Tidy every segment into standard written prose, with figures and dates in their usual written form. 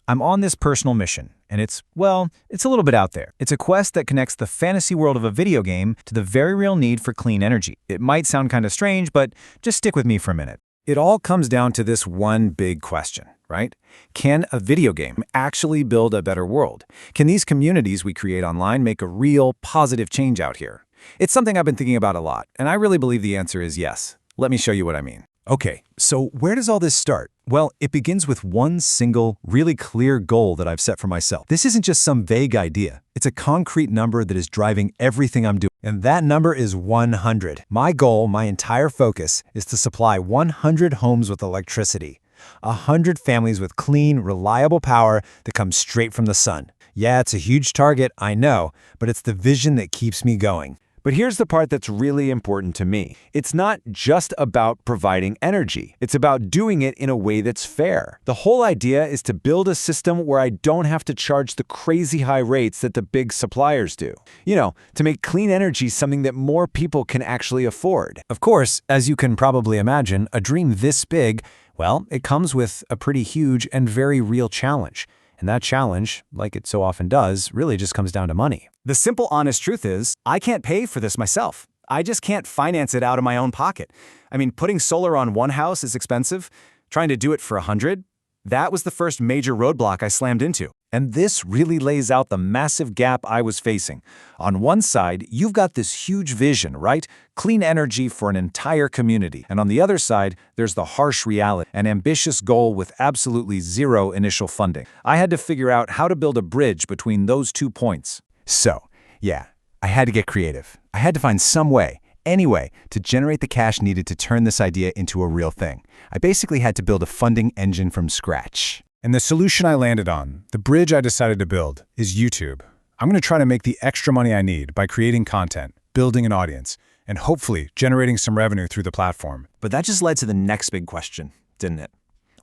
I'm on this personal mission, and it's a little bit out there. It's a quest that connects the fantasy world of a video game to the very real need for clean energy. It might sound kind of strange, but just stick with me for a minute. It all comes down to this one big question, right? Can a video game actually build a better world? Can these communities we create online make a real positive change out here? It's something I've been thinking about a lot, and I really believe the answer is yes. Let me show you what I mean. Okay, so where does all this start? Well, it begins with one single, really clear goal that I've set for myself. This isn't just some vague idea. It's a concrete number that is driving everything I'm doing. And that number is 100. My goal, my entire focus, is to supply 100 homes with electricity. 100 families with clean, reliable power that comes straight from the sun. Yeah, it's a huge target, I know, but it's the vision that keeps me going. But here's the part that's really important to me. It's not just about providing energy. It's about doing it in a way that's fair. The whole idea is to build a system where I don't have to charge the crazy high rates that the big suppliers do. You know, to make clean energy something that more people can actually afford. Of course, as you can probably imagine, a dream this big, well, it comes with a pretty huge and very real challenge. And that challenge, like it so often does, really just comes down to money. The simple, honest truth is, I can't pay for this myself. I just can't finance it out of my own pocket. I mean, putting solar on one house is expensive. Trying to do it for 100? That was the first major roadblock I slammed into. And this really lays out the massive gap I was facing. On one side, you've got this huge vision, right? Clean energy for an entire community. And on the other side, there's the harsh reality, an ambitious goal with absolutely zero initial funding. I had to figure out how to build a bridge between those 2 points. So, yeah, I had to get creative. I had to find some way, any way, to generate the cash needed to turn this idea into a real thing. I basically had to build a funding engine from scratch. And the solution I landed on, the bridge I decided to build, is YouTube. I'm going to try to make the extra money I need by creating content, building an audience, and hopefully generating some revenue through the platform. But that just led to the next big question, didn't it?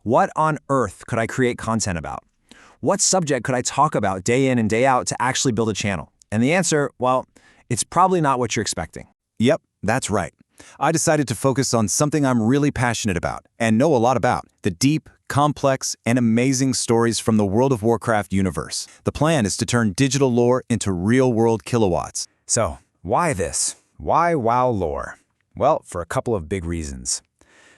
What on earth could I create content about? What subject could I talk about day in and day out to actually build a channel? And the answer, well, it's probably not what you're expecting. Yep, that's right. I decided to focus on something I'm really passionate about and know a lot about: the deep, complex, and amazing stories from the World of Warcraft universe. The plan is to turn digital lore into real-world kilowatts. So, why this? Why WoW lore? Well, for a couple of big reasons.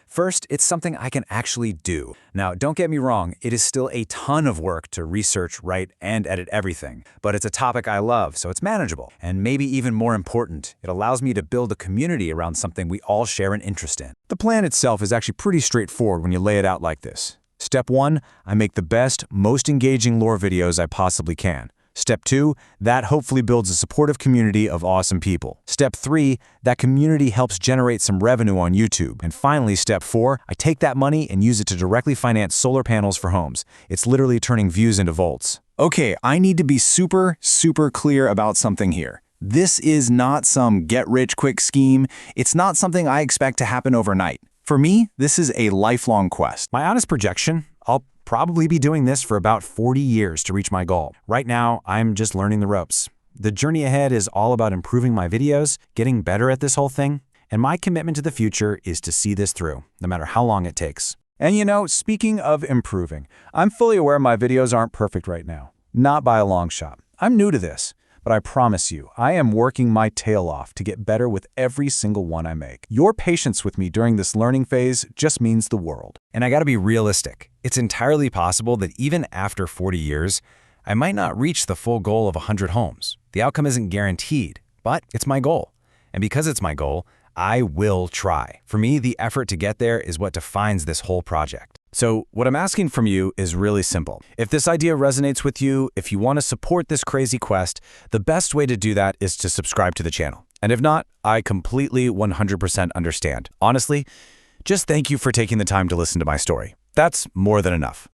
First, it's something I can actually do. Now, don't get me wrong, it is still a ton of work to research, write, and edit everything. But it's a topic I love, so it's manageable. And maybe even more important, it allows me to build a community around something we all share an interest in. The plan itself is actually pretty straightforward when you lay it out like this. Step 1, I make the best, most engaging lore videos I possibly can. Step 2, that hopefully builds a supportive community of awesome people. Step 3, that community helps generate some revenue on YouTube. And finally, Step 4, I take that money and use it to directly finance solar panels for homes. It's literally turning views into volts. Okay, I need to be super clear about something here. This is not some get-rich-quick scheme. It's not something I expect to happen overnight. For me, this is a lifelong quest. My honest projection, I'll probably be doing this for about 40 years to reach my goal. Right now, I'm just learning the ropes. The journey ahead is all about improving my videos, getting better at this whole thing, and my commitment to the future is to see this through, no matter how long it takes. And you know, speaking of improving, I'm fully aware my videos aren't perfect right now. Not by a long shot. I'm new to this. But I promise you, I am working my tail off to get better with every single one I make. Your patience with me during this learning phase just means the world. And I gotta be realistic. It's entirely possible that even after 40 years, I might not reach the full goal of 100 homes. The outcome isn't guaranteed, but it's my goal. And because it's my goal, I will try. For me, the effort to get there is what defines this whole project. So what I'm asking from you is really simple. If this idea resonates with you, if you want to support this crazy quest, the best way to do that is to subscribe to the channel. And if not, I completely 100% understand. Honestly, just thank you for taking the time to listen to my story. That's more than enough.